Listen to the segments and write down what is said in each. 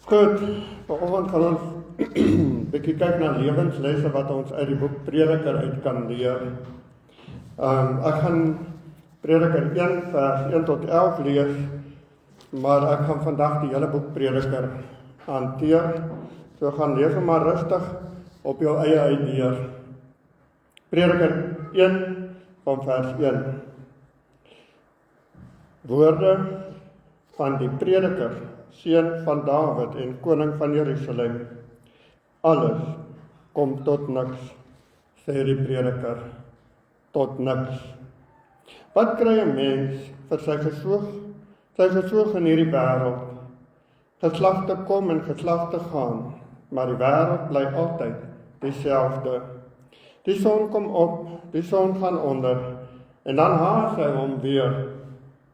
Goed, vanoggend gaan ons bietjie kyk na lewenslesse wat ons uit die boek Prediker uit kan leer. Ek gaan Prediker 1 vers 1 tot 11 lees, maar ek gaan vandag die hele boek Prediker hanteer. So gaan lees hom maar rustig op jou eie uitdeur. Prediker 1 van vers 1. Woorde van die Prediker, seun van Dawid en koning van Jerusalem. Alles kom tot niks, sê die Prediker, tot niks. Wat kry 'n mens vir sy gesoog in hierdie wêreld? Geslagte kom en geslagte gaan, maar die wêreld bly altyd dieselfde. Die son kom op, die son gaan onder, en dan haas hy hom weer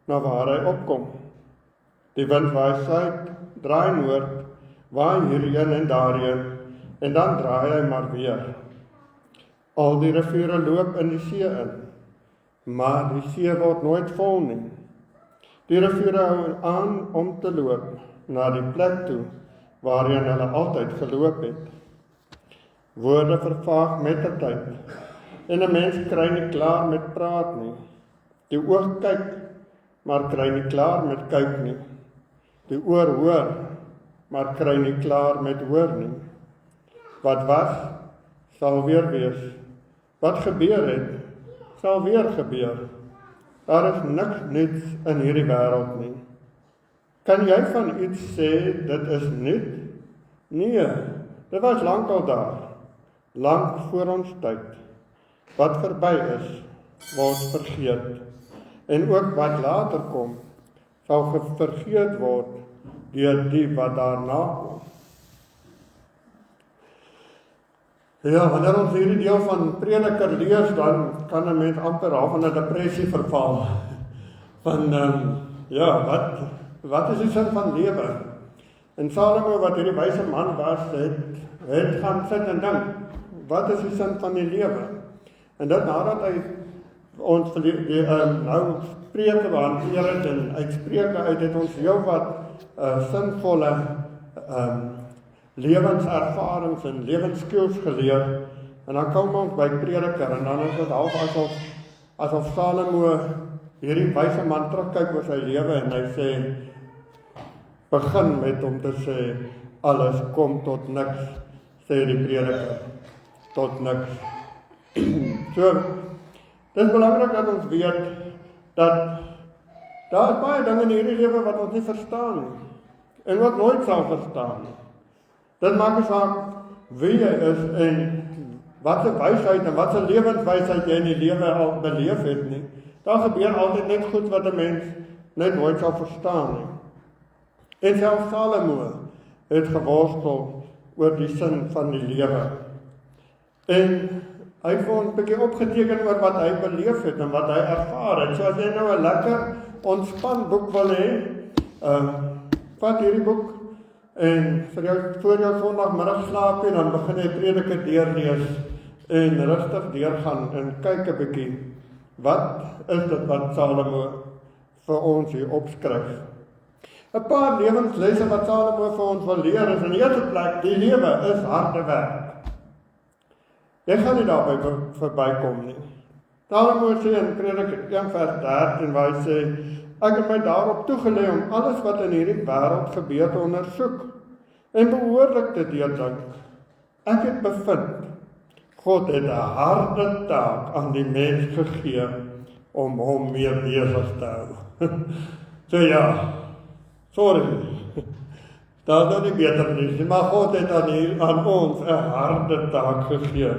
na waar hy opkom. Die wind waai suid, draai noord, waai hierheen en daarheen, en dan draai hy maar weer. Al die riviere loop in die see in, maar die see word nooit vol nie. Die riviere hou aan om te loop na die plek toe, waarheen hulle altyd geloop het. Woorde vervaag met die tyd, en 'n mens kry nie klaar met praat nie. Die oog kyk, maar kry nie klaar met kyk nie. Die oor hoor, maar kry nie klaar met hoor nie. Wat was, sal weer wees. Wat gebeur het, sal weer gebeur. Daar is niks nuuts in hierdie wêreld nie. Kan jy van iets sê, dit is nuut? Nee, dit was lankal daar, lank voor ons tyd. Wat verby is, word vergeet. En ook wat later kom, sal vergeet word deur die wat daarna kom. Ja, wanneer ons hierdie deel van Prediker lees, dan kan 'n mens amper half in 'n depressie verval. Wat is die sin van lewe? En Salomo, wat hierdie wyse man was, het gaan sit en dink, wat is die sin van die lewe? En dit nadat hy ons Spreuke behanteer het en uit Spreuke uit het ons heelwat sinvolle lewenservarings en lewensskills geleer, en dan kom ons by Prediker, en dan is dit half asof Salomo hierdie wyse man terugkyk oor sy lewe, en hy sê, begin met om te sê, alles kom tot niks, sê die Prediker, tot niks. So, dit is belangrik dat ons weet, dat daar is baie dinge in hierdie lewe wat ons nie verstaan nie, en wat nooit sal verstaan nie. Dit maak nie saak wie jy is en wat 'n wysheid en wat 'n lewenswysheid jy in die lewe al beleef het nie. Daar gebeur altyd net goed wat 'n mens net nooit sal verstaan nie. En selfs Salomo het geworstel oor die sin van die lewe. En hy het vir ons 'n bietjie opgeteken oor wat hy beleef het en wat hy ervaar het. So as jy nou 'n lekker ontspan boek wil hê, vat hierdie boek en voor jou Sondagmiddag slaap en dan begin jy Prediker deurlees en rustig deurgaan en kyk 'n bietjie, wat is dit wat Salomo vir ons hier opskryf. 'n paar lewenslesse wat Salomo vir ons wil leer is in die eerste plek, die lewe is harde werk. Jy gaan nie daarby verbykom nie. Salomo sê in Prediker 1 vers 13 waar hy sê, ek het my daarop toegelê om alles wat in hierdie wêreld gebeur te ondersoek en behoorlik te deurdink. Ek het bevind, God het 'n harde taak aan die mens gegee om hom mee besig te hou. So ja, sorry, daar is nou nie beter nie, maar God het aan ons 'n harde taak gegee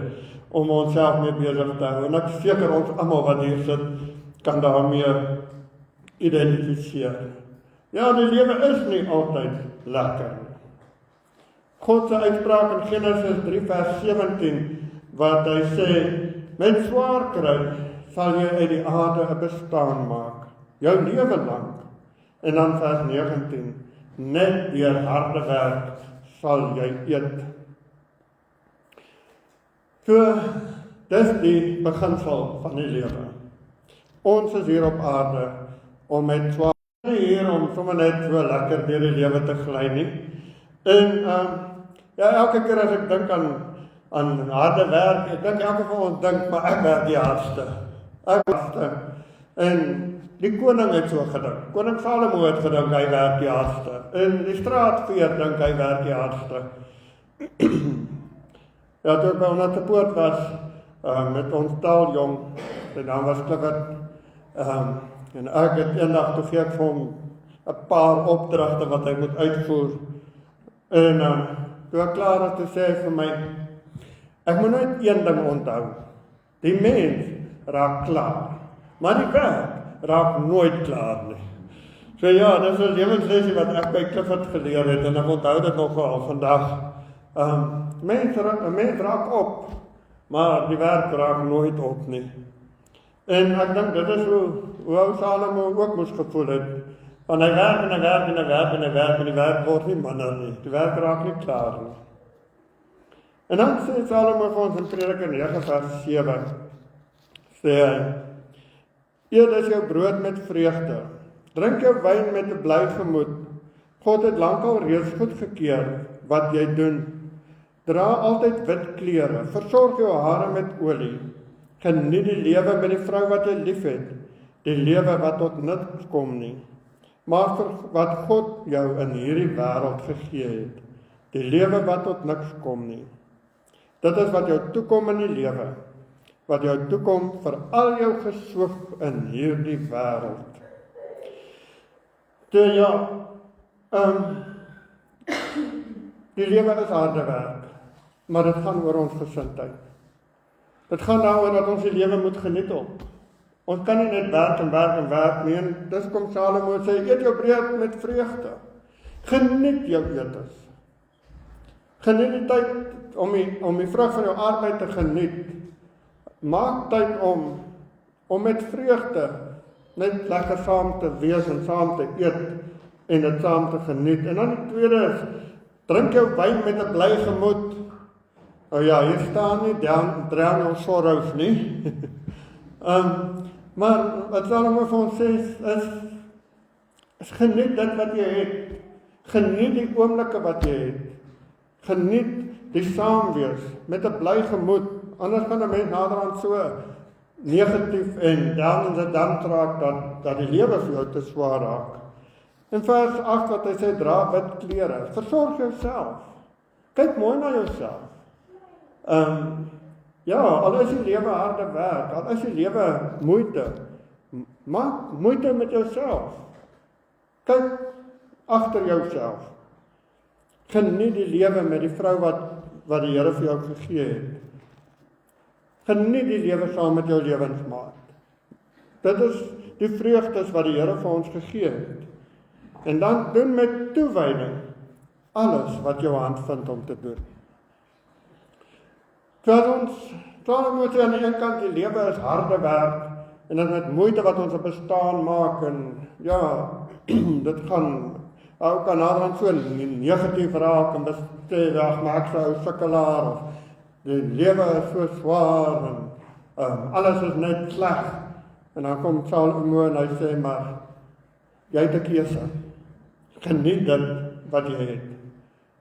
om onsself mee besig te hou. En ek seker ons almal wat hier sit, kan daarmee identifiseer. Ja, die lewe is nie altyd lekker. God se uitspraak in Genesis 3 vers 17, wat hy sê, met swaar kry sal jy uit die aarde 'n bestaan maak, jou lewe lank. En dan vers 19, net deur harde werk sal jy eet. So, dis die beginsel van die lewe. Ons is hier op aarde om met swaar hier om sommer net so lekker deur die lewe te gly nie. En ja, elke keer as ek dink aan harde werk, ek dink elke van ons dink, maar ek werk die hardste. En die koning het so gedink. Koning Salomo het gedink hy werk die hardste. En die straatveer dink hy werk die hardste. Ja, toe ek by ons te poort was, met ons taljong, en dan was Clifford, en ek het eendag toe gee ek vir hom 'n paar opdragte wat hy moet uitvoer. En toe ek klaar was, toe sê hy vir my, ek moet net een ding onthou. Die mens raak klaar, maar die werk raak nooit klaar nie. So ja, dis 'n lewenslesie wat ek by Clifford geleer het, en ek onthou dit nogal vandag. Mens raak op, maar die werk raak nooit op nie. En ek dink dit is hoe ou Salomo ook moes gevoel het. Want hy werk en hy werk en hy werk en hy werk en die werk word nie minder nie. Die werk raak nie klaar nie. En dan sê Salomo vir ons in Prediker 9 vers 7, sê hy, eet is jou brood met vreugde, drink jou wyn met 'n bly gemoed. God het lankal reeds goedgekeur wat jy doen. Dra altyd wit klere, versorg jou hare met olie. Geniet die lewe met die vrou wat jy liefhet, die lewe wat tot niks kom nie, maar vir wat God jou in hierdie wêreld gegee het, die lewe wat tot niks kom nie. Dit is wat jou toekom in die lewe, wat jou toekom vir al jou gesoek in hierdie wêreld. Dus ja, die lewe is harde werk, maar dit gaan oor ons gesindheid. Dit gaan daaroor dat ons die lewe moet geniet op. Ons kan nie net werk en werk en werk nie, en dis kom Salomo sê, eet jou brood met vreugde. Geniet jou etes. Geniet die tyd om die vrug van jou arbeid te geniet. Maak tyd om met vreugde net lekker saam te wees en saam te eet en dit saam te geniet. En dan die tweede is, drink jou wyn met 'n bly gemoed. Oh ja, hier staan nie, drown your sorrows nie. Maar wat Salomo vir ons sê is geniet dit wat jy het. Geniet die oomblikke wat jy het. Geniet die saamwees met 'n bly gemoed. Anders gaan 'n mens naderhand so negatief en dan in sy damp raak dat die lewe vir jou te swaar raak. In vers 8 wat hy sê, dra wit klere. Versorg jouself. Kyk mooi na jouself. Ja, al is die lewe harde werk, al is die lewe moeite, maak moeite met jouself. Kyk agter jouself. Geniet die lewe met die vrou wat die Here vir jou gegee het. Geniet die lewe saam met jou lewensmaat. Dit is die vreugdes wat die Here vir ons gegee het. En dan doen met toewyding alles wat jou hand vind om te doen. Terwyl moet aan die een kant die lewe is harde werk en dit met moeite wat ons op bestaan maak en ja, dit gaan ook kan naderhand so negatief raak en sê, maar ek sou sukkelaar of die lewe is so swaar en alles is net sleg. En dan kom Salomo en hy sê, maar jy het 'n keuse. Geniet dit wat jy het.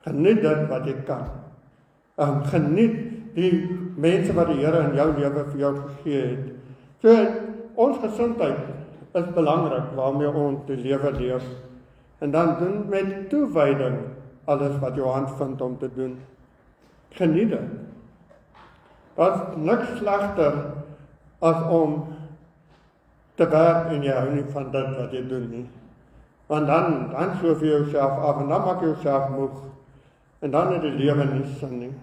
Geniet dit wat jy kan. Geniet die mense wat die Here in jou lewe vir jou gegee het. So, ons gesindheid is belangrik waarmee ons die lewe leef. En dan doen met toewyding alles wat jou hand vind om te doen. Geniet dit. Daar is niks slegter as om te werk en jy hou nie van dit wat jy doen nie. Want dan sloof jy jouself af en dan maak jy jouself moeg. En dan het die lewe nie sin nie.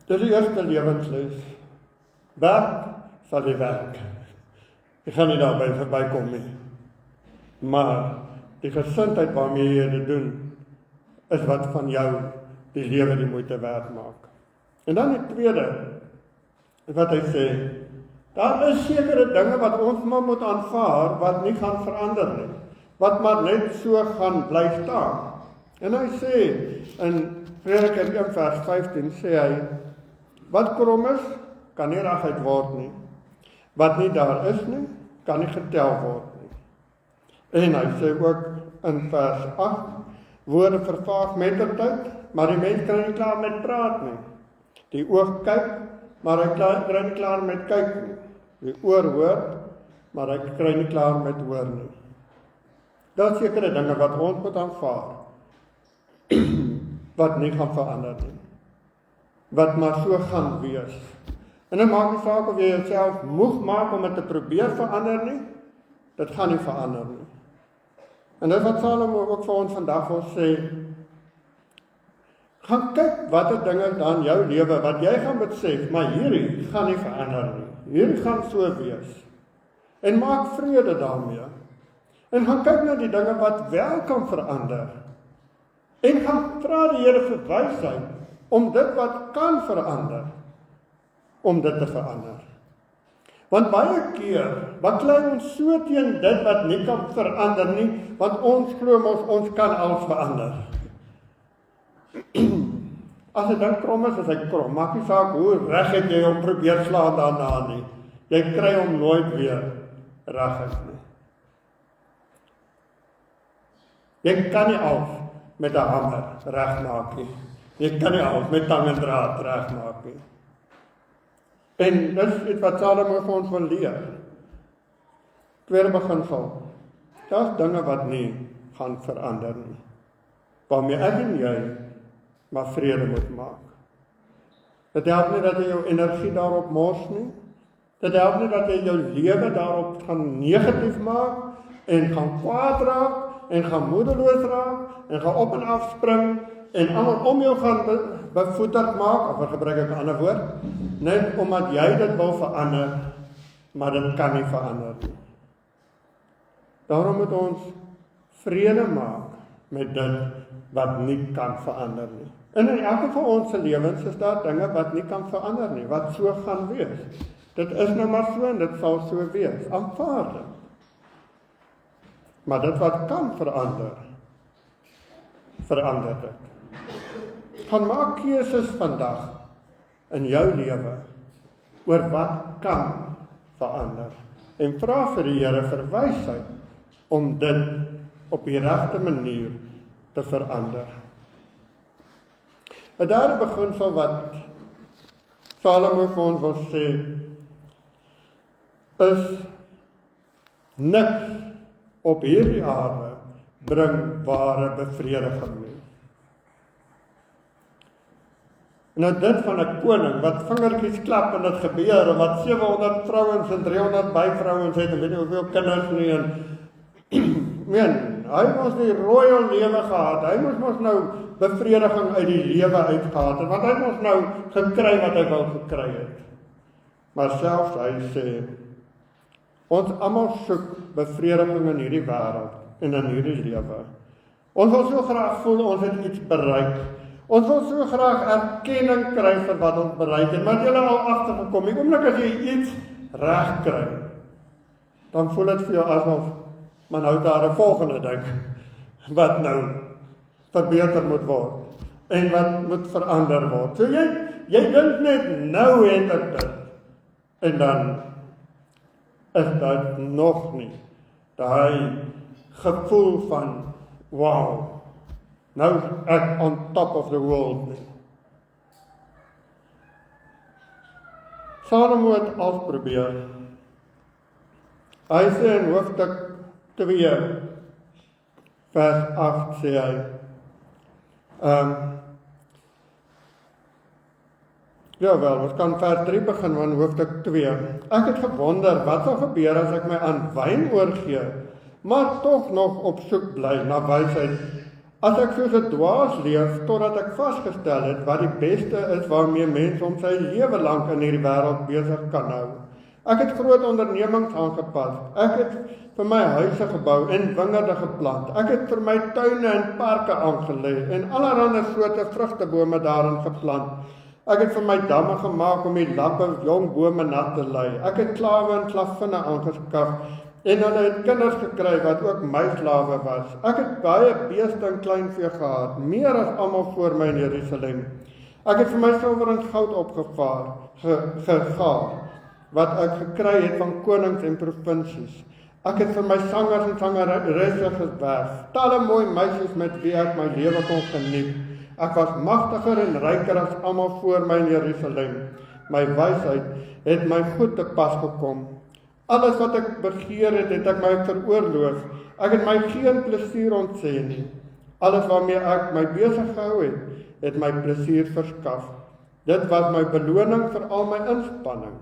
Dit is die eerste lewensles. Werk sal jy werk. Jy gaan nie daarby verbykom nie. Maar die gesindheid waarmee jy dit doen, is wat van jou die lewe die moeite werd maak. En dan die tweede, wat hy sê, daar is sekere dinge wat ons maar moet aanvaar, wat nie gaan verander nie, wat maar net so gaan bly staan. En hy sê, in Prediker 1 vers 15 sê hy, wat krom is, kan nie reguit word nie. Wat nie daar is nie, kan nie getel word nie. En hy sê ook in vers 8, woorde vervaag mettertyd, maar die mens kry nie klaar met praat nie. Die oog kyk, maar hy kry nie klaar met kyk nie. Die oor hoor, maar hy kry nie klaar met hoor nie. Daar is sekere dinge wat ons moet aanvaar, wat nie gaan verander nie. Wat maar so gaan wees. En dit maak nie saak of jy jouself moeg maak om dit te probeer verander nie, dit gaan nie verander nie. En dit wat Salomo ook vir ons vandag wil sê, gaan kyk watter dinge dan jou lewe, wat jy gaan besef, maar hierdie gaan nie verander nie. Hierdie gaan so wees. En maak vrede daarmee. En gaan kyk na die dinge wat wel kan verander. En gaan vra die Here vir wysheid om dit wat kan verander, om dit te verander. Want baie keer baklei ons so teen dit wat nie kan verander nie, want ons glo ons kan alles verander. As 'n ding krom is hy krom, maak nie saak hoe reg het jy hom probeer slaan daarna nie. Jy kry hom nooit weer reg nie. Jy kan nie alles met 'n hamer regmaak nie. Jy kan nie alles met tang en draad regmaak nie. En dis iets wat Salomo vir ons wil leer. Tweede beginsel. Daar's dinge wat nie gaan verander nie. Waarmee ek en jy maar vrede moet maak. Dit help nie dat jy jou energie daarop mors nie. Dit help nie dat jy jou lewe daarop gaan negatief maak en gaan kwaad raak en gaan moedeloos raak en gaan op en af spring en almal om jou gaan bevoeterd maak, of gebruik ek 'n ander woord, net omdat jy dit wil verander, maar dit kan nie verander nie. Daarom moet ons vrede maak met dit wat nie kan verander nie. En in elke van ons lewens is daar dinge wat nie kan verander nie, wat so gaan wees. Dit is nou maar so en dit sal so wees, aanvaar dit. Maar dit wat kan verander, verander dit. Gaan maak keuses vandag in jou lewe oor wat kan verander. En vra vir die Here vir wysheid om dit op die regte manier te verander. 'n derde beginsel wat Salomo vir ons wil sê, is niks op hierdie aarde bring ware bevrediging nie. Nou dit van 'n koning wat vingertjies klap en dit gebeur, en wat 700 vrouens en 300 byvrouens het, en weet nie hoeveel kinders nie, en hy moes die royal lewe gehad, hy moes nou bevrediging uit die lewe uitgehad, want hy moes nou gekry wat hy wil gekry het. Maar selfs hy sê, ons almal soek bevrediging in hierdie wêreld en in hierdie lewe. Ons wil so graag voel ons het iets bereik. Ons wil so graag erkenning kry vir wat ons bereik het, maar jy al agtergekom, die oomblik as jy iets reg kry, dan voel dit vir jou asof, maar nou daar 'n volgende ding, wat nou verbeter moet word, en wat moet verander word. So jy dink net, nou het ek dit, en dan is dit nog nie, daai gevoel van, wow, nou is ek on top of the world nie. Salomo het al probeer. Hy sê in hoofstuk 2, vers 8 sê hy, ons kan vers 3 begin van hoofstuk 2. Ek het gewonder, wat sal gebeur as ek my aan wyn oorgee, maar tog nog op soek bly na wysheid. As ek soos 'n dwaas leef, totdat ek vasgestel het wat die beste is waarmee mens om sy lewe lank in hierdie wêreld besig kan hou. Ek het groot ondernemings aangepas. Ek het vir my huise gebou en wingerde geplant. Ek het vir my tuine en parke aangelê en allerlei soorte vrugtebome daarin geplant. Ek het vir my damme gemaak om die lappe jong bome nat te lei. Ek het slawe en slavinne aangeskaf en hulle het kinders gekry wat ook my slawe was. Ek het baie beeste en kleinvee gehad, meer as almal voor my in Jerusalem. Ek het vir my silwer en goud opgegaar, wat ek gekry het van konings en provinsies. Ek het vir my sangers en sangeresse gewerf, talle mooi meisies met wie ek my lewe kon geniet. Ek was magtiger en ryker as almal voor my in Jerusalem. My wysheid het my goed te pas gekom. Alles wat ek begeer het, het ek my veroorloof. Ek het my geen plesier ontsê nie. Alles waarmee ek my besig gehou het, het my plesier verskaf. Dit was my beloning vir al my inspanning.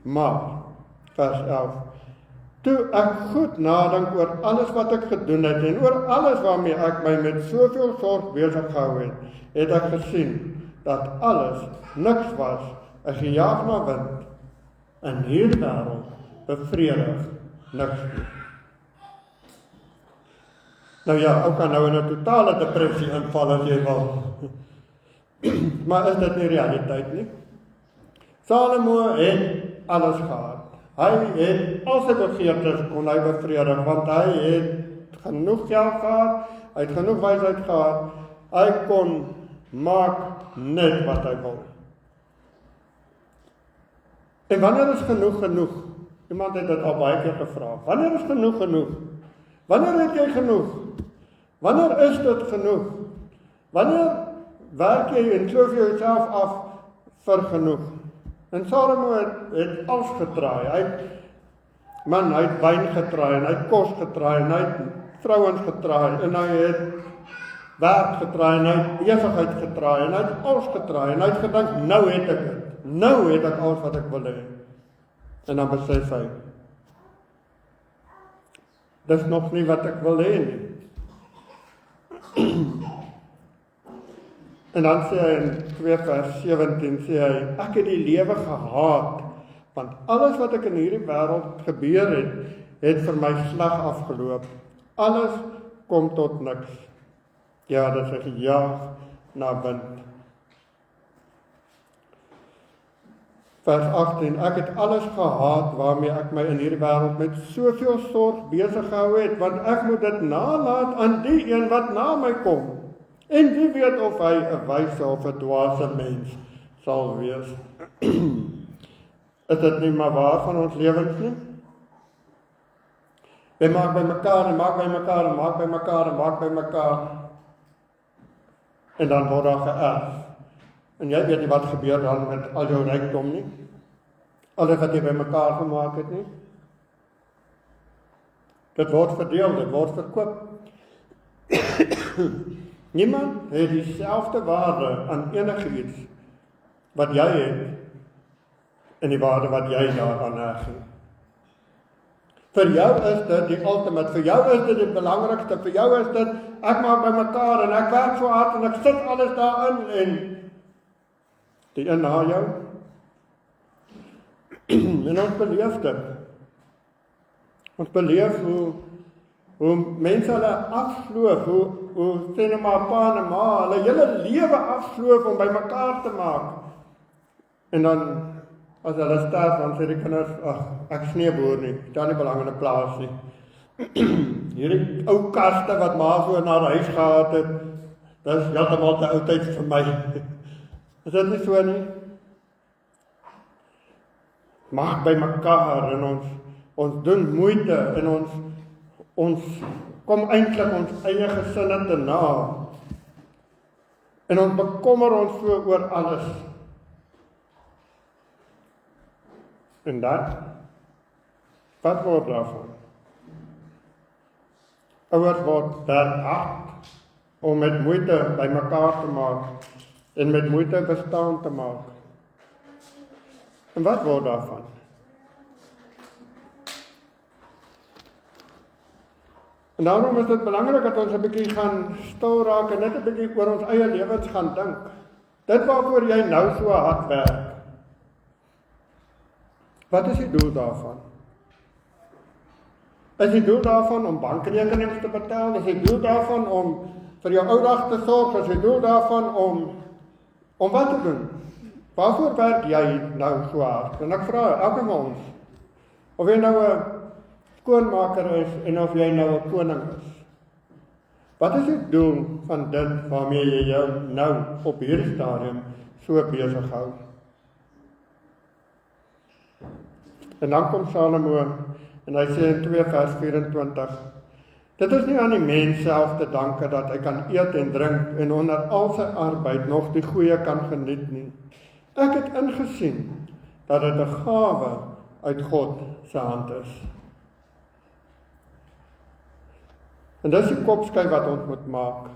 Maar, vers 11, toe ek goed nadink oor alles wat ek gedoen het en oor alles waarmee ek my met soveel sorg besig gehou het, het ek gesien dat alles niks was, 'n gejaag na wind, in hierdie wêreld bevredig niks nie. Nou ja, ook kan nou in 'n totale depressie inval as jy wil. Maar is dit nie realiteit nie? Salomo het alles gehad. Hy het al sy begeertes kon hy bevredig, want hy het genoeg geld gehad, hy het genoeg wysheid gehad, hy kon maak net wat hy wil. En wanneer is genoeg genoeg? Iemand het dit al baie keer gevra. Wanneer is genoeg genoeg? Wanneer het jy genoeg? Wanneer is dit genoeg? Wanneer werk jy en so vir jouself af vir genoeg? En Salomo het alles getraai. Hy het wyn getraai, en hy het kos getraai, en hy het vrouens getraai, en hy het werk getraai, en hy het besigheid getraai, en hy het alles getraai, en hy het gedink, nou het ek dit. Nou het ek alles wat ek wil hê. En dan besef hy, dis nog nie wat ek wil hê nie. En dan sê hy in 2 vers 17, sê hy, ek het die lewe gehaat, want alles wat ek in hierdie wêreld gebeur het, het vir my sleg afgeloop. Alles kom tot niks. Ja, dit is 'n gejaag na wind. Vers 18, ek het alles gehaat waarmee ek my in hierdie wêreld met soveel sorg besig gehou het, want ek moet dit nalaat aan die een wat na my kom. En wie weet of hy 'n wyse of 'n dwaase mens sal wees. Is dit nie maar waar van ons lewens nie? Wij maak bij elkaar en maak bij elkaar en maak bij elkaar en maak bij elkaar. En dan wordt dat geërfd. En jij weet niet wat gebeurt dan met al jouw rijkdom niet. Alles wat je bij elkaar gemaakt hebt niet. Dat wordt verdeeld, dat wordt verkoopt. Niemand heeft diezelfde waarde aan enigiets wat jij hebt en die waarde wat jij daaraan hecht. Voor jou is dit die ultimate, voor jou is dit het belangrijkste, voor jou is dit, ek maak bij mekaar en ek werk so hard en ek sit alles daarin en die een na jou. En ons beleef dit. Ons beleef hoe mense hulle afsloof, hoe sê nou maar pa en ma, hulle hele lewe afsloof om by mekaar te maak. En dan as hulle sterf, dan sê die kinders, ag, ek sneeboer nie, daar nie belang in 'n plaas nie. Hierdie ou kaste wat ma so na huis gehad het, dis heeltemal te oudheid vir my. Is dit nie so nie? Maak by mekaar en ons doen moeite en ons kom eintlik ons eie gesinne te na. En ons bekommer ons so oor alles. En dat, wat word daarvan? Ouers word hard om met moeite by mekaar te maak en met moeite bestaan te maak. En wat word daarvan? En daarom is dit belangrik dat ons 'n bietjie gaan stil raak en net 'n bietjie oor ons eie lewens gaan dink. Dit waarvoor jy nou so hard werk. Wat is die doel daarvan? Is die doel daarvan om bankrekenings te betaal? Is die doel daarvan om vir jou ou dag te sorg? Is die doel daarvan om wat te doen? Waarvoor werk jy nou so hard? En ek vra elke van ons, of jy nou 'n skoonmaker is en of jy nou 'n koning is. Wat is die doel van dit waarmee jy jou nou op hierdie stadium so besig hou? En dan kom Salomo En hy sê in 2 vers 24, dit is nie aan die mens self te danke dat hy kan eet en drink en onder al sy arbeid nog die goeie kan geniet nie. Ek het ingesien dat dit 'n gawe uit God se hand is. En dis die kopskyf wat ons moet maak.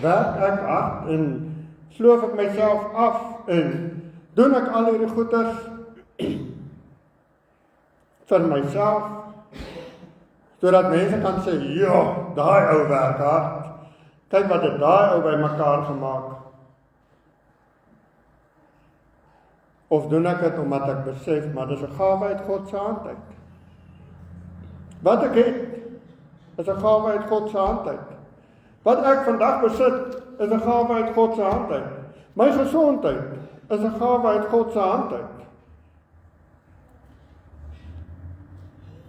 Werk ek hard en sloof ek myself af en doen ek al hierdie goeders vir myself, sodat mense kan sê, ja, daai ou werk hard. Kyk wat het daai ou by mekaar gemaak. Of doen ek dit omdat ek besef, maar dis 'n gawe uit God se hand uit. Wat ek het, is 'n gawe uit God se hand uit. Wat ek vandag besit, is 'n gawe uit God se hand uit. My gesondheid is 'n gawe uit God se hand uit.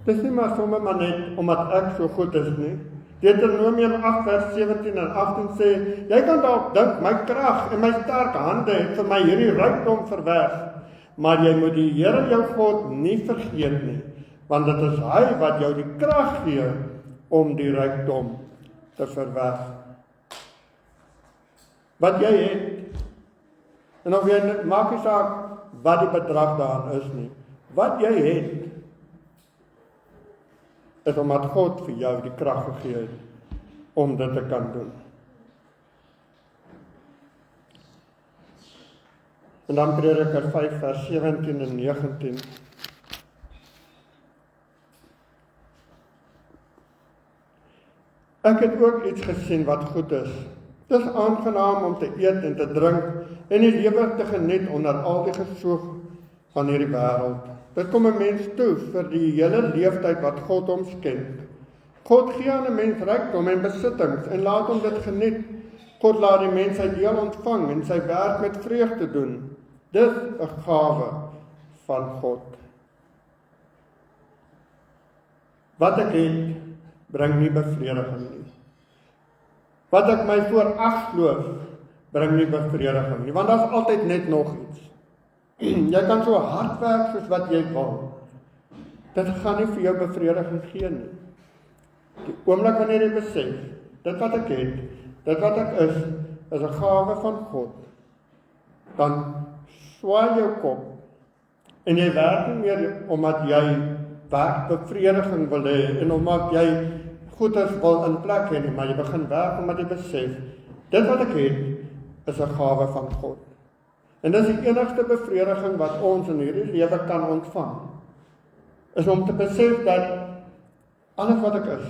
Dis nie maar sommer maar net omdat ek so goed is nie. Deuteronomium 8 vers 17 en 18 sê, jy kan dalk dink my krag en my sterk hande het vir my hierdie rykdom verwerf, maar jy moet die Here jou God nie vergeet nie, want dit is hy wat jou die krag gee om die rykdom te verwerf. Wat jy het, en of jy maak nie saak wat die bedrag daarin is nie, wat jy het, is omdat God vir jou die krag gegee het om dit te kan doen. En dan Prediker 5 vers 17 en 19. Ek het ook iets gesien wat goed is. Dit is aangenaam om te eet en te drink en die lewe te geniet onder al die gesoog van hierdie wêreld. Dit kom 'n mens toe vir die hele leeftyd wat God hom skenk. God gee aan 'n mens rykdom en besittings en laat hom dit geniet. God laat die mens sy deel ontvang en sy werk met vreugde doen. Dis 'n gawe van God. Wat ek het, bring nie bevrediging nie. Wat ek my voor afsloof, bring nie bevrediging nie, want daar is altyd net nog iets. Jy kan so hard werk soos wat jy wil. Dit gaan nie vir jou bevrediging gee nie. Die oomblik wanneer jy besef, dit wat ek het, dit wat ek is 'n gawe van God, dan swaai jou kop en jy werk nie meer omdat jy werkbevrediging wil hê en omdat jy goeders wil in plek hê nie, maar jy begin werk omdat jy besef, dit wat ek het, is 'n gawe van God. En dis die enigste bevrediging wat ons in hierdie lewe kan ontvang, is om te besef dat alles wat ek is,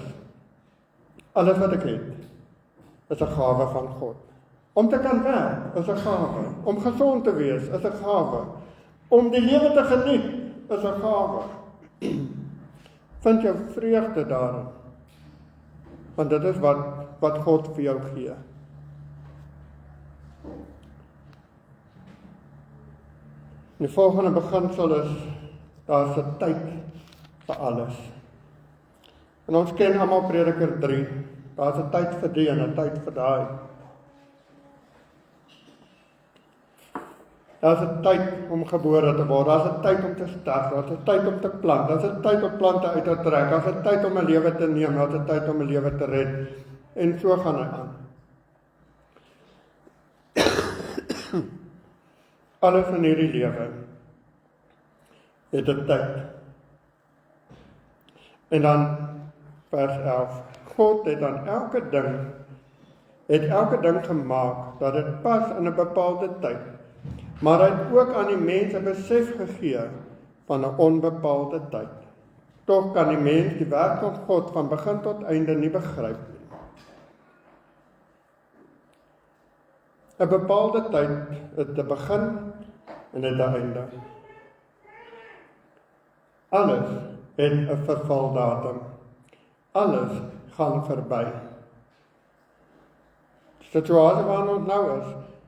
alles wat ek het, is 'n gawe van God. Om te kan werk, is 'n gawe. Om gezond te wees, is 'n gawe. Om die lewe te geniet, is 'n gawe. Vind jou vreugde daarin, want dit is wat God vir jou gee. Die volgende beginsel is, daar is 'n tyd vir alles. En ons ken almal Prediker 3, daar is 'n tyd vir die en 'n tyd vir daai. Daar is 'n tyd om gebore te word, daar is 'n tyd om te sterf, daar is 'n tyd om te plant, daar is 'n tyd om plante uit te trek, daar is 'n tyd om 'n lewe te neem, daar is 'n tyd om 'n lewe te red, en so gaan dit aan. Alles in hierdie lewe het 'n tyd. En dan vers 11. God het dan elke ding gemaak dat dit pas in 'n bepaalde tyd. Maar hy het ook aan die mens 'n besef gegee van 'n onbepaalde tyd. Tog kan die mens die werk van God van begin tot einde nie begryp nie. 'n bepaalde tyd het 'n begin en het 'n einde. Alles het 'n vervaldatum. Alles gaan verby. Die situasie waarin ons nou is,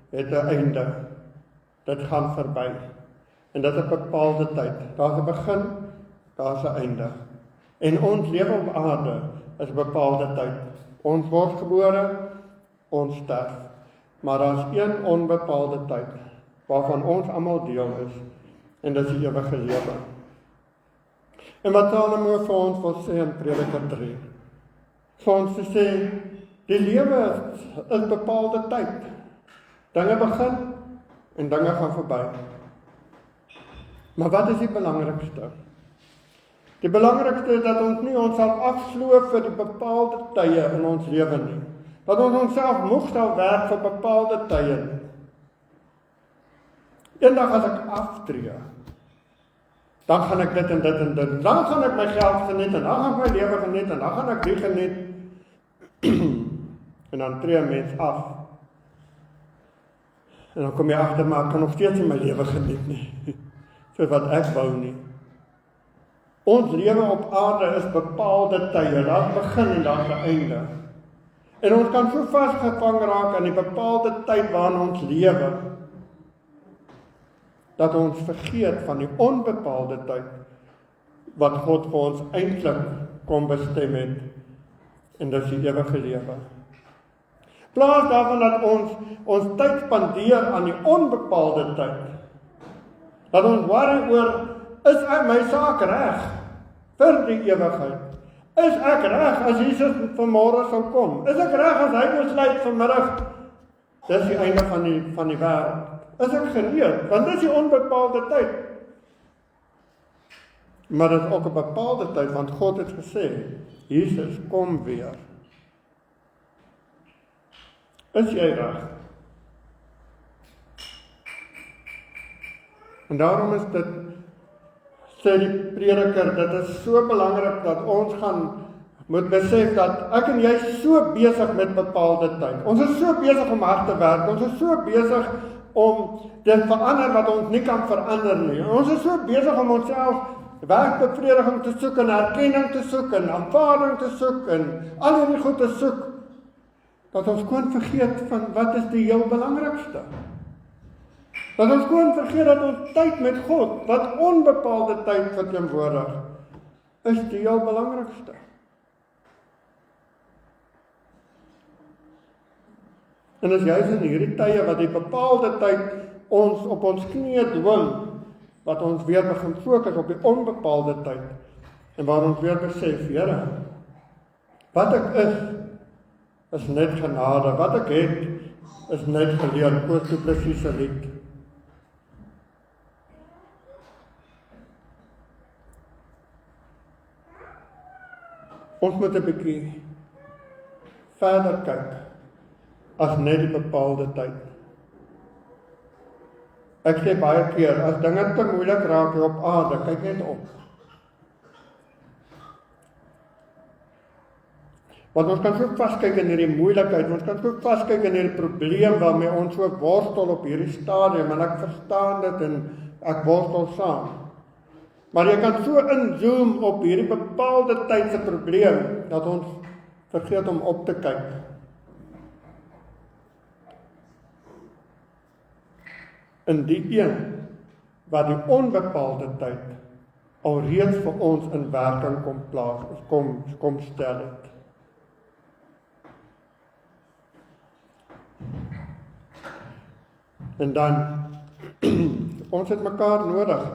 het 'n einde. Dit gaan verby. En dit is 'n bepaalde tyd. Daar's 'n begin, daar's 'n einde. En ons lewe op aarde is 'n bepaalde tyd. Ons word gebore, ons sterf. Maar daar's een onbepaalde tyd waarvan ons almal deel is, en dit is die ewige lewe. En wat Salomo vir ons wil sê in Prediker 3. Vir ons te sê, die lewe is bepaalde tyd. Dinge begin en dinge gaan verby. Maar wat is die belangrikste? Die belangrikste is dat ons nie ons sal afsloof vir die bepaalde tye in ons lewe nie. Dat ons onsself moeg sal werk vir bepaalde tye nie. Eendag as ek aftree, dan gaan ek dit en dit en dit, dan gaan ek my geld geniet, en dan gaan ek my lewe geniet, en dan gaan ek die geniet, en dan tree 'n mens af. En dan kom jy agter, maar ek kan nog steeds nie my lewe geniet nie, soos wat ek wou nie. Ons lewe op aarde is bepaalde tye, daar's begin en daar's 'n einde. En ons kan so vasgevang raak aan die bepaalde tyd waarin ons lewe, dat ons vergeet van die onbepaalde tyd, wat God vir ons eintlik kom bestem het, en dis die ewige lewe. Plaas daarvan dat ons tyd spandeer aan die onbepaalde tyd, dat ons worry oor, is my saak reg vir die ewigheid? Is ek reg as Jesus vanmôre sal kom? Is ek reg as hy besluit vanmiddag, dis die einde van die wêreld? Is ek gereed? Want dis die onbepaalde tyd. Maar dit is ook 'n bepaalde tyd, want God het gesê, Jesus kom weer. Is jy reg? En daarom is dit, sê die prediker, dit is so belangrik dat ons moet besef dat ek en jy is so besig met bepaalde tyd. Ons is so besig om hard te werk, ons is so besig om dit verander wat ons nie kan verander nie. Ons is so besig om onsself werkbevrediging te soek en erkenning te soek en aanvaarding te soek en al hierdie goed te soek, dat ons gewoon vergeet van wat is die heel belangrikste. Dat ons gewoon vergeet dat ons tyd met God, wat onbepaalde tyd verteenwoordig, is die heel belangrikste. En as juist in hierdie tye wat die bepaalde tyd ons op ons knieë dwing, wat ons weer begin fokus op die onbepaalde tyd, en waar ons weer besef, Here, wat ek is net genade, wat ek het, is net geleer, Koos Du Plessis se lied. Ons moet 'n bietjie verder kyk, as net die bepaalde tyd. Ek sê baie keer, as dinge te moeilik raak hier op aarde, kyk net op. Want ons kan so vaskyk in hierdie moeilikheid, ons kan so vaskyk in hierdie probleem waarmee ons so worstel op hierdie stadium, en ek verstaan dit en ek worstel saam. Maar jy kan so inzoom op hierdie bepaalde tydse probleem, dat ons vergeet om op te kyk. In die een, wat die onbepaalde tyd alreeds vir ons in werking kom stel het. En dan, ons het mekaar nodig.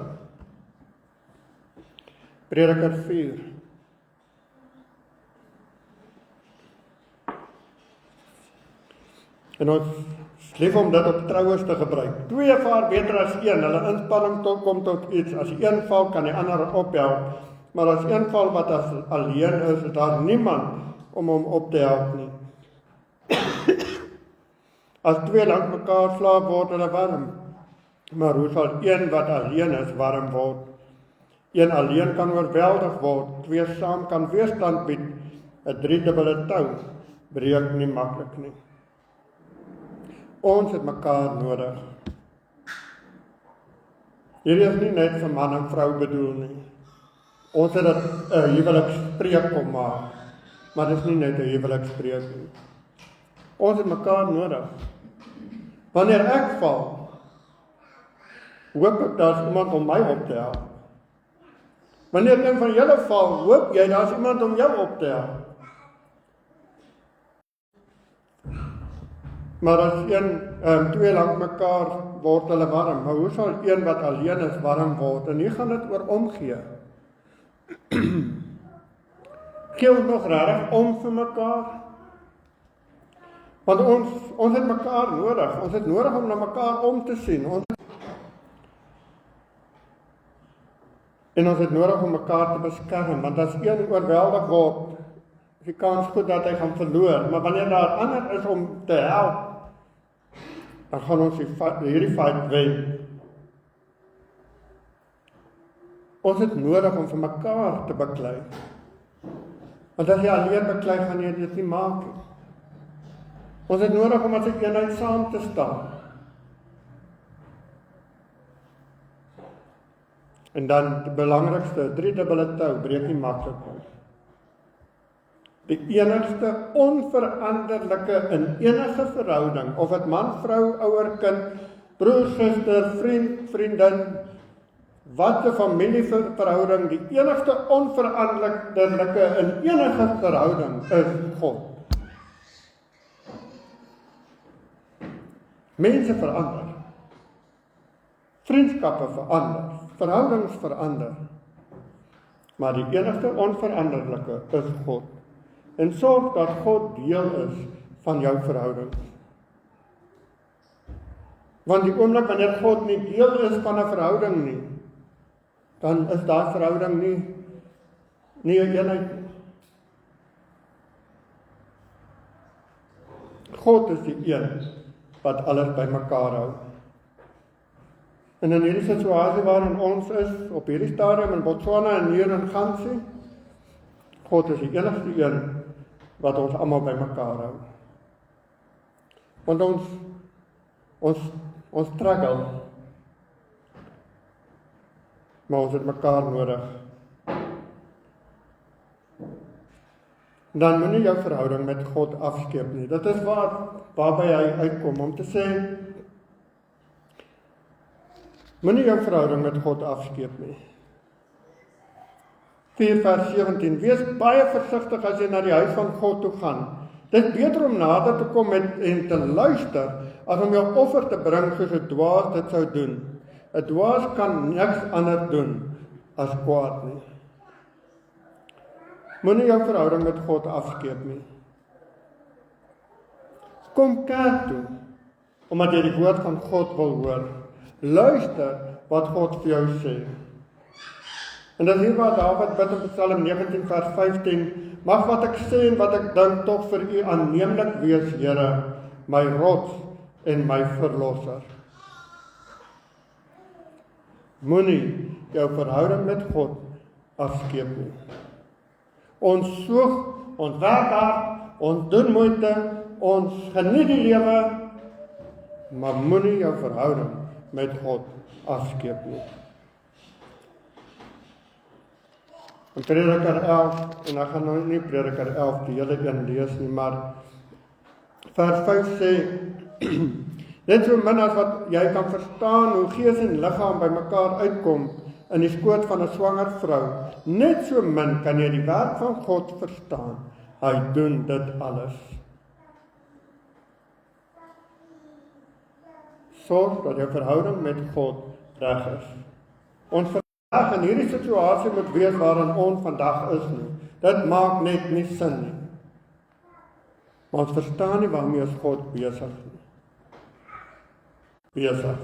Prediker 4. En ons lief om dit op troues te gebruik. 2 vaar beter as 1, hulle inspanning kom tot iets. As die een val, kan die ander ophelp. Maar as een val wat as alleen is daar niemand om hom op te help nie. As 2 langs mekaar slaap, word hulle warm. Maar hoe sal een wat alleen is warm word? Een alleen kan oorweldig word, 2 saam kan weerstand bied. 'n 3-dubbele tou breek nie maklik nie. Ons het mekaar nodig. Hierdie is nie net vir man en vrou bedoel nie. Ons het dit 'n huwelikspreek kom maak, maar dit is nie net 'n huwelikspreek nie. Ons het mekaar nodig. Wanneer ek val, hoop ek daar's iemand om my op te help. Wanneer een van julle val, hoop jy daar's iemand om jou op te help. Maar as 2 langs mekaar word hulle warm, maar hoe sal een wat alleen is warm word? En hier gaan dit oor omgee. Gee ons nog regtig om vir mekaar? Want ons het mekaar nodig. Ons het nodig om na mekaar om te sien. En ons het nodig om mekaar te beskerm, want as een oorweldig word, is die kans goed dat hy gaan verloor. Maar wanneer daar ander is om te help, dan gaan ons hierdie fight wen. Ons het nodig om vir mekaar te beklei. Want as jy alleen beklei, gaan jy dit nie maak nie. Ons het nodig om as 'n eenheid saam te staan. En dan die belangrikste, 3-dubbele tou, breek nie maklik nie. Die enigste onveranderlike in enige verhouding, of dit man, vrou, ouer, kind, broer, suster, vriend, vriendin, wat 'n familieverhouding, die enigste onveranderlike in enige verhouding is God. Mense verander. Vriendskappe verander. Verhoudings verander. Maar die enigste onveranderlike is God. En sorg dat God deel is van jou verhoudings. Want die oomblik wanneer God nie deel is van 'n verhouding nie, dan is daai verhouding nie 'n eenheid nie. God is die een wat alles bymekaar hou. En in hierdie situasie waarin ons is, op hierdie stadium in Botswana en hier in Gansie, God is die enigste een wat ons almal bymekaar hou. Want ons struggle, maar ons het mekaar nodig. Dan moet nie jou verhouding met God afskeep nie. Dit is waarby hy uitkom om te sê, moenie jou verhouding met God afskeep nie. 4 vers 17, wees baie versigtig as jy na die huis van God toe gaan. Dit is beter om nader te kom en te luister, as om jou offer te bring soos 'n dwaas dit sou doen. 'n Dwaas kan niks anders doen as kwaad nie. Moenie jou verhouding met God afskeep nie. Kom kerk toe, omdat jy die woord van God wil hoor. Luister wat God vir jou sê. En dan hier waar Dawid bid in Psalm 19 vers 15, mag wat ek sê en wat ek dink tog vir u aanneemlik wees, Here, my rots en my verlosser. Moenie jou verhouding met God afskeep nie. Ons soek, ons werk hard, ons doen moeite, ons geniet die lewe, maar moenie jou verhouding met God afskeep nie. In Prediker 11, en ek gaan nou nie Prediker 11 die hele een lees nie, maar vers 5 sê, net so min as wat jy kan verstaan hoe gees en liggaam by mekaar uitkom in die skoot van 'n swanger vrou, net so min kan jy die werk van God verstaan. Hy doen dit alles. Sorg dat jou verhouding met God reg is. Ons vandag in hierdie situasie moet wees waarin ons vandag is nie. Dit maak net nie sin nie. Maar ons verstaan nie waarmee ons God besig nie. Besig.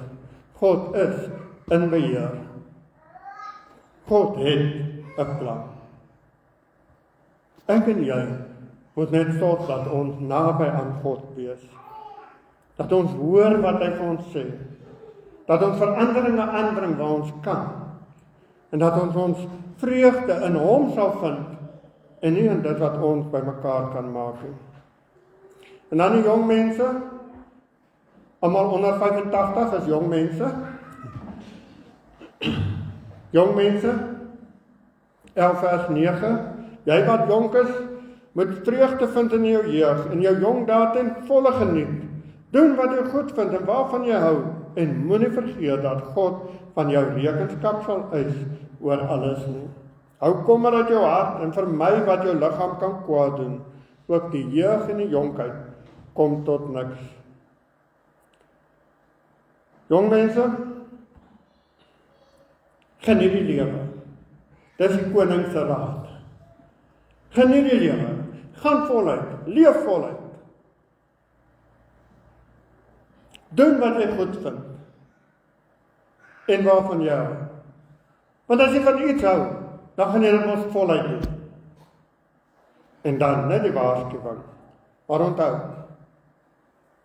God is in beheer. God het 'n plan. Ek en jy moet net sorg dat ons naby aan God wees. Dat ons hoor wat hy vir ons sê. Dat ons veranderinge aanbring waar ons kan. En dat ons vreugde in hom sal vind en nie in dit wat ons by mekaar kan maak nie. En dan die jong mense, almal onder 85 is jong mense. Jong mense, 11 vers 9, jy wat jonk is, moet vreugde vind in jou jeug, en jou jong dae ten volle geniet. Doen wat jy goed vind en waarvan jy hou, en moenie vergeet dat God van jou rekenskap sal eis oor alles nie. Hou kommer uit jou hart en vermy wat jou liggaam kan kwaad doen. Ook die jeug en die jonkheid kom tot niks. Jong mense, geniet die lewe. Dis die koning se raad. Geniet die lewe, gaan voluit, leef voluit. Doen wat jy goed vind. En waarvan jy hou. Want as jy van iets hou, dan gaan jy dit mos voluit doen. En dan net die waarskuwing. Maar onthou,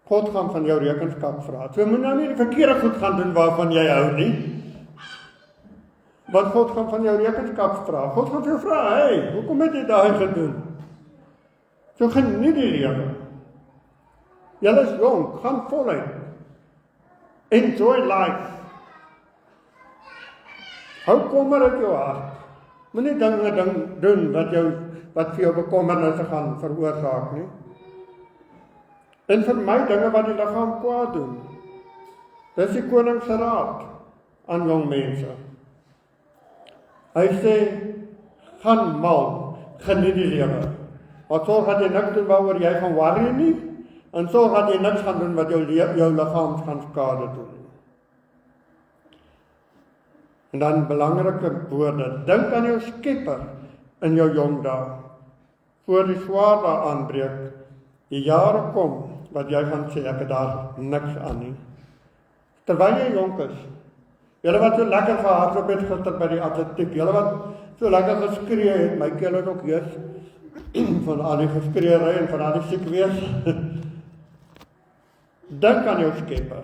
God gaan van jou rekenskap vra. So moet nou nie die verkeerde goed gaan doen waarvan jy hou nie. Want God gaan van jou rekenskap vra. God gaan vir jou vra, hey, hoekom het jy daai gedoen? So geniet die lewe. Julle is jong, gaan voluit. Enjoy life. Hou kommer uit jou hart. Moenie dinge doen wat vir jou bekommernisse gaan veroorsaak nie. En vermy dinge wat die liggaam kwaad doen. Dis die koning se raad aan jong mense. Hy sê, gaan mal, geniet die lewe. Maar sorg dat jy niks doen waaroor jy gaan worry nie, en sorg dat jy niks gaan doen wat jou liggaam gaan skade doen. En dan belangrike woorde, dink aan jou Skepper in jou jong dae, voor die swaar dae aanbreek, die jare kom, wat jy gaan sê, ek het daar niks aan nie. Terwyl jy jonk is, julle wat so lekker gehardloop het gister by die atletiek, julle wat so lekker geskree het, my keel het ook heers, van al die geskreery en van al die siek wees. Dink aan jou Skepper.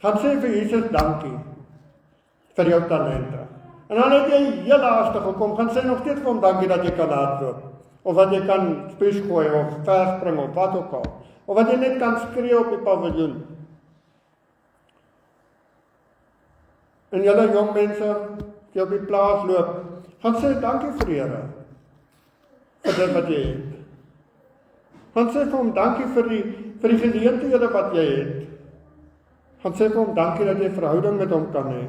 Gaan sê vir Jesus dankie vir jou talente. En dan het jy heel laaste gekom, gaan sê nog steeds vir hom dankie dat jy kan hardloop, of dat jy kan spies gooi, of verspring, of wat ook al, of wat jy net kan skree op die paviljoen. En julle jong mense, die op die plaas loop, gaan sê dankie vir Here, vir dit wat jy het. Gaan sê vir hom dankie vir die geleenthede wat jy het. Gaan sê vir hom dankie dat jy verhouding met hom kan hê.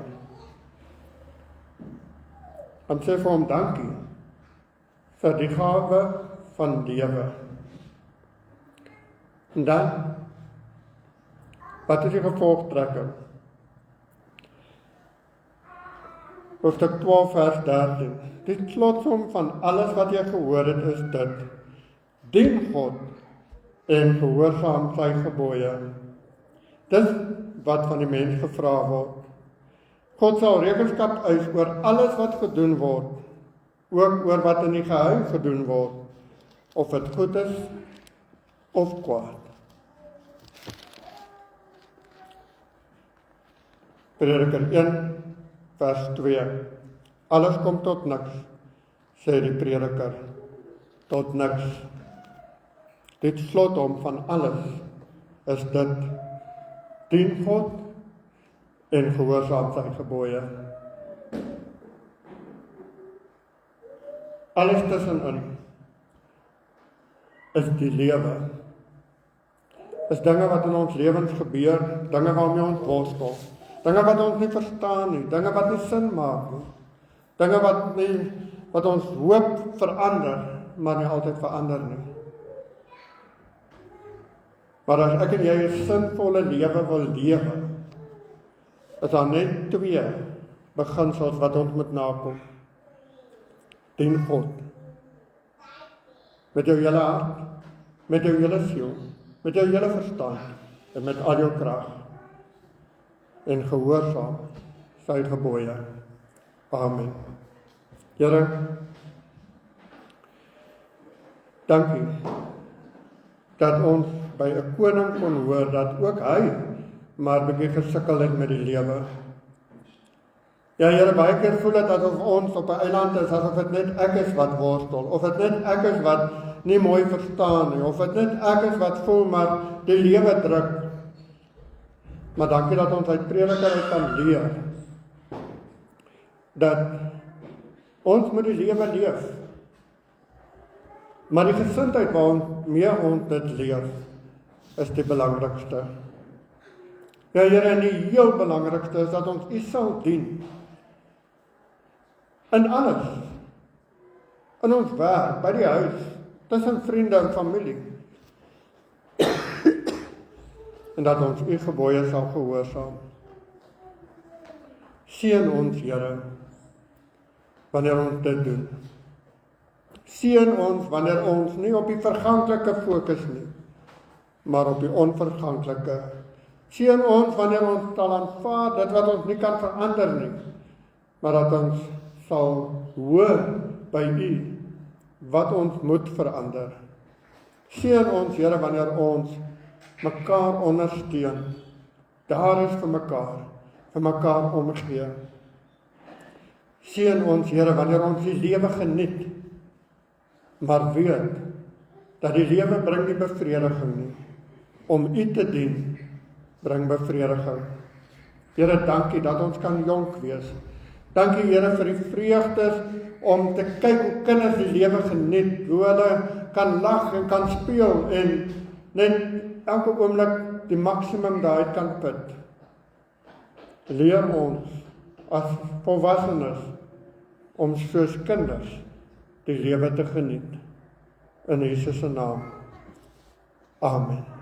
Gaan sê vir hom dankie vir die gawe van lewe. En dan, wat is die gevolgtrekking? Hoofstuk 12 vers 13. Die slotsom van alles wat jy gehoor het is dit: dien God en gehoorsaam sy gebooie. Dis wat van die mens gevra word. God sal rekenskap eis oor alles wat gedoen word, ook oor wat in die geheim gedoen word, of dit goed is of kwaad. Prediker 1 vers 2. Alles kom tot niks, sê die prediker, tot niks. Dit slotom van alles is dit: dien God en gehoorsaam sy gebooie. Alles tussenin is die lewe. Is dinge wat in ons lewens gebeur, dinge waarmee ons worstel, dinge wat ons nie verstaan nie, dinge wat nie sin maak nie, dinge wat ons hoop verander, maar nie altyd verander nie. Maar as ek en jy 'n sinvolle lewe wil lewe, is daar net 2 beginsels wat ons moet nakom. Dien God met jou hele hart, met jou hele siel, met jou hele verstand en met al jou krag, en gehoorsaam sy gebooie. Amen. Here, dankie dat ons by 'n koning kon hoor dat ook hy maar bietjie gesukkel het met die lewe. Ja, Here, baie keer voel dit asof ons op 'n eiland is, asof dit net ek is wat worstel, of dit net ek is wat nie mooi verstaan nie, of dit net ek is wat voel maar die lewe druk. Maar dankie dat ons uit Prediker uit kan leer dat ons moet die lewe leef. Maar die gesindheid waarmee ons dit leef is die belangrikste. Ja, Here, en die heel belangrikste is dat ons U sal dien. In alles. In ons werk, by die huis, tussen vriende en familie. En dat ons U gebooie sal gehoorsaam. Seën ons, Here. wanneer ons dit doen. Seën ons wanneer ons nie op die verganklike fokus nie, maar op die onverganklike. Seën ons wanneer ons sal aanvaar dit wat ons nie kan verander nie, maar dat ons sal hoor by U wat ons moet verander. Seën ons, Here, wanneer ons mekaar ondersteun. Daar is vir mekaar omgee. Seën ons, Here, wanneer ons die lewe geniet, maar weet dat die lewe bring nie bevrediging nie. Om U te dien bring bevrediging. Here, dankie dat ons kan jonk wees. Dankie, Here, vir die vreugdes om te kyk hoe kinders die lewe geniet, hoe hulle kan lag en kan speel en net elke oomblik die maksimum daaruit kan put. Leer ons as volwassenes om soos kinders die lewe te geniet. In Jesus se naam. Amen.